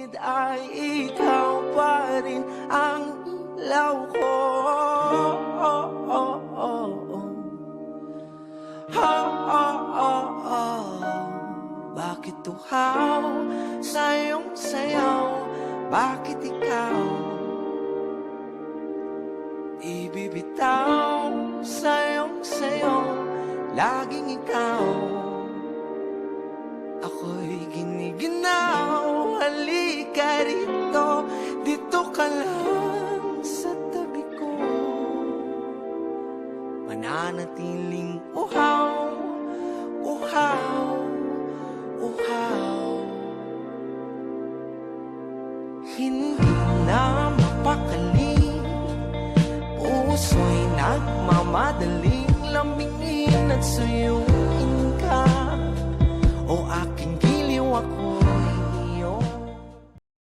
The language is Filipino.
paligid ay ikaw pa rin ang ilaw ko. Bakit tuhaw sa iyong sayaw? Bakit ikaw ibibitaw sa iyong sayaw? Laging ikaw, ako'y giniginaw. Halika rito, dito ka lang sa tabi ko. Mananatiling uhaw, uhaw, uhaw. Hindi na mapakali, puso'y nagmamadaling lambingin at suyong